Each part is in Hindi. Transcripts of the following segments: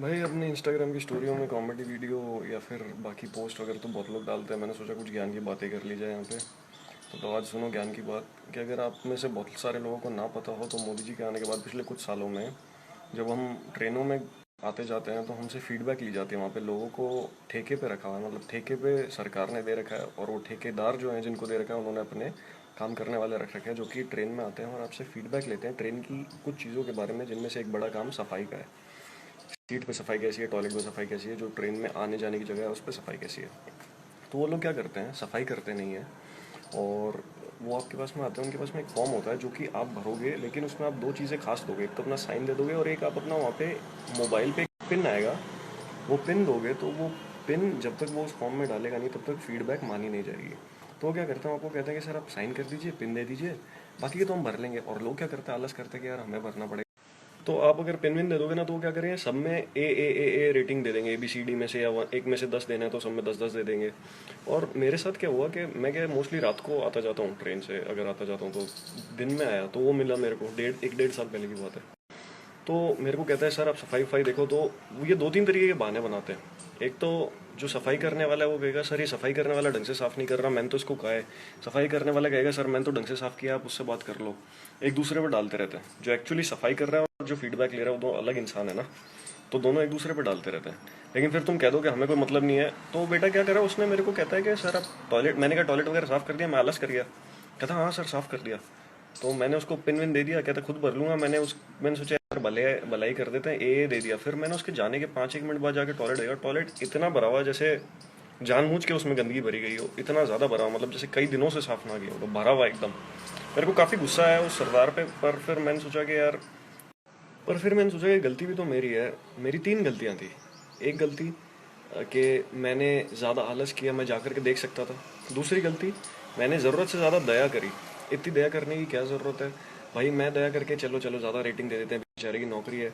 भाई अपने इंस्टाग्राम की स्टोरियों में कॉमेडी वीडियो या फिर बाकी पोस्ट वगैरह तो बहुत लोग डालते हैं। मैंने सोचा कुछ ज्ञान की बातें कर ली जाए यहाँ पे। तो आज सुनो ज्ञान की बात कि अगर आप में से बहुत सारे लोगों को ना पता हो तो मोदी जी के आने के बाद पिछले कुछ सालों में जब हम ट्रेनों में आते जाते हैं तो हमसे फीडबैक ली जाती है। वहाँ पे लोगों को ठेके पे रखा हुआ है, मतलब ठेके पे सरकार ने दे रखा है और वो ठेकेदार जो हैं जिनको दे रखा है उन्होंने अपने काम करने वाले रख रखे हैं जो कि ट्रेन में आते हैं और आपसे फीडबैक लेते हैं ट्रेन की कुछ चीज़ों के बारे में, जिनमें से एक बड़ा काम सफाई का है। सीट पे सफाई कैसी है, टॉयलेट में सफाई कैसी है, जो ट्रेन में आने जाने की जगह है उस पर सफाई कैसी है। तो वो लोग क्या करते हैं, सफाई करते नहीं है और वो आपके पास में आते हैं। उनके पास में एक फॉर्म होता है जो कि आप भरोगे, लेकिन उसमें आप दो चीज़ें खास दोगे। एक तो अपना साइन दे दोगे और एक आप अपना वहाँ पे मोबाइल पे एक पिन आएगा, वो पिन दोगे। तो वो पिन जब तक वो उस फॉर्म में डालेगा नहीं तब तक फीडबैक मानी नहीं जाएगी। तो वो क्या करते हैं, आपको कहते हैं कि सर आप साइन कर दीजिए, पिन दे दीजिए, बाकी के तो हम भर लेंगे। और लोग क्या करते हैं, आलस करते हैं कि यार हमें भरना पड़ेगा। तो आप अगर पेन विन दे दोगे ना तो वो क्या करेंगे, सब में ए रेटिंग दे देंगे, ABCD में से, या एक में से 10 देना है तो सब में 10 10 दे देंगे। और मेरे साथ क्या हुआ कि मैं क्या मोस्टली रात को आता जाता हूँ ट्रेन से, अगर आता जाता हूँ तो दिन में आया तो वो मिला मेरे को, एक डेढ़ साल पहले की बात है। तो मेरे को कहता है सर आप सफाई वफाई देखो। तो ये दो तीन तरीके के बहाने बनाते हैं। एक तो जो सफाई करने वाला है वो कहेगा सर ये सफाई करने वाला ढंग से साफ नहीं कर रहा, मैंने तो इसको कहा है। सफाई करने वाला कहेगा सर मैंने तो ढंग से साफ किया, आप उससे बात कर लो। एक दूसरे पर डालते रहते हैं। जो एक्चुअली सफाई कर रहा है और जो फीडबैक ले रहा है वो दो अलग इंसान है ना, तो दोनों एक दूसरे पर डालते रहते हैं। लेकिन फिर तुम कह दो कि हमें कोई मतलब नहीं है, तो बेटा क्या करा उसने, मेरे को कहता है कि सर आप टॉयलेट, मैंने कहा टॉयलेट वगैरह साफ कर दिया, मैं आलस कर गया। कहता हाँ सर साफ कर दिया। तो मैंने उसको पिन विन दे दिया, कहता खुद भर लूंगा। मैंने सोचा यार भलाई कर देते हैं, ए दे दिया। फिर मैंने उसके जाने के 5 1 मिनट बाद जाके टॉयलेट देखा, टॉयलेट इतना भरा हुआ जैसे जानबूझ के उसमें गंदगी भरी गई हो, इतना ज़्यादा भरा हुआ, मतलब जैसे कई दिनों से साफ ना किया हो, तो भरा हुआ एकदम। मेरे को काफ़ी गुस्सा आया उस सरदार पे। पर फिर मैंने सोचा कि गलती भी तो मेरी है। मेरी 3 गलतियाँ थी। एक गलती कि मैंने ज़्यादा आलस किया, मैं जाकर के देख सकता था। दूसरी गलती, मैंने ज़रूरत से ज़्यादा दया करी। इतनी दया करने की क्या ज़रूरत है भाई, मैं दया करके चलो चलो ज़्यादा रेटिंग दे देते हैं, बेचारे की नौकरी है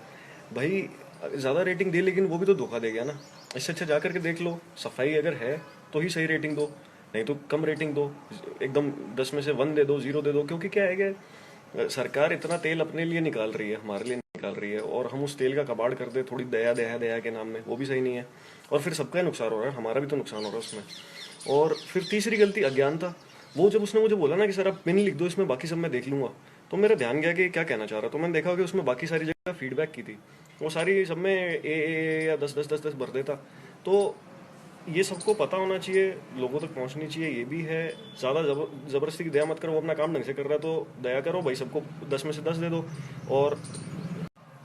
भाई। ज़्यादा रेटिंग दे लेकिन वो भी तो धोखा दे गया ना। इससे अच्छा जा करके देख लो, सफाई अगर है तो ही सही रेटिंग दो, नहीं तो कम रेटिंग दो, एकदम 10 में से 1 दे दो, 0 दे दो। क्योंकि क्या है कि सरकार इतना तेल अपने लिए निकाल रही है, हमारे लिए निकाल रही है, और हम उस तेल का कबाड़ कर दे थोड़ी दया दया दया के नाम में, वो भी सही नहीं है। और फिर सबका नुकसान हो रहा है, हमारा भी तो नुकसान हो रहा है उसमें। और फिर तीसरी गलती अज्ञानता। वो जब उसने मुझे बोला ना कि सर आप पिन लिख दो इसमें, बाकी सब मैं देख लूंगा, तो मेरा ध्यान गया कि क्या कहना चाह रहा। तो मैंने देखा कि उसमें बाकी सारी जगह फीडबैक की थी, वो सारी सब में या 10 10 10 10 भर देता। तो ये सबको पता होना चाहिए, लोगों तक पहुंचनी चाहिए, ये भी है। ज़्यादा ज़बरदस्ती की दया मत करो, वो अपना काम ढंग से कर रहा है तो दया करो भाई, सबको 10 में से 10 दे दो। और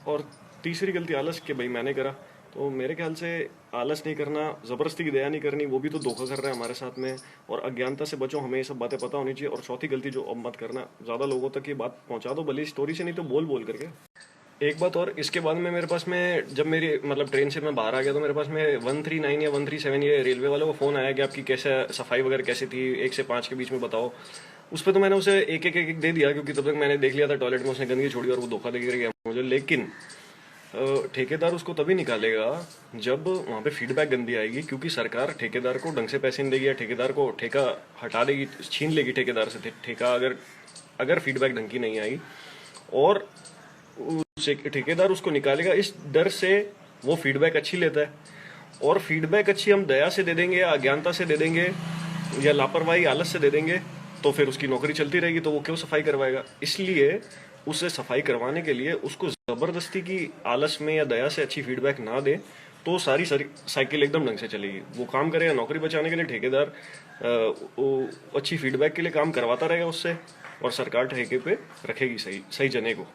और तीसरी गलती आलस कि भाई मैंने करा। तो मेरे ख्याल से आलस नहीं करना, ज़बरदस्ती की दया नहीं करनी, वो भी तो धोखा कर रहा है हमारे साथ में। और अज्ञानता से बचो, हमें ये सब बातें पता होनी चाहिए। और चौथी गलती जो अब मत करना, ज़्यादा लोगों तक ये बात पहुंचा दो, भले स्टोरी से नहीं तो बोल बोल करके। एक बात और, इसके बाद में मेरे पास में जब मेरी मतलब ट्रेन से मैं बाहर आ गया तो मेरे पास में 139 या 137 ये रेलवे वालों का फ़ोन आया कि आपकी कैसे सफाई वगैरह कैसी थी, 1 से 5 के बीच में बताओ। उस पर तो मैंने उसे एक दे दिया, क्योंकि तब तक मैंने देख लिया था टॉयलेट में उसने गंदगी छोड़ी और वो धोखा दे गया मुझे। लेकिन ठेकेदार उसको तभी निकालेगा जब वहाँ पे फीडबैक गंदी आएगी, क्योंकि सरकार ठेकेदार को ढंग से पैसे नहीं देगी, या ठेकेदार को ठेका हटा देगी, छीन लेगी ठेकेदार से ठेका, अगर फीडबैक ढंग की नहीं आई। और ठेकेदार उसको निकालेगा, इस डर से वो फीडबैक अच्छी लेता है। और फीडबैक अच्छी हम दया से दे देंगे या अज्ञानता से दे देंगे या लापरवाही आलस से दे देंगे तो फिर उसकी नौकरी चलती रहेगी, तो वो क्यों सफाई करवाएगा। इसलिए उसे सफाई करवाने के लिए उसको जबरदस्ती की आलस में या दया से अच्छी फीडबैक ना दे, तो सारी साइकिल एकदम ढंग से चलेगी। वो काम करेगा नौकरी बचाने के लिए, ठेकेदार वो अच्छी फीडबैक के लिए काम करवाता रहेगा उससे, और सरकार ठेके पे रखेगी सही सही जने को।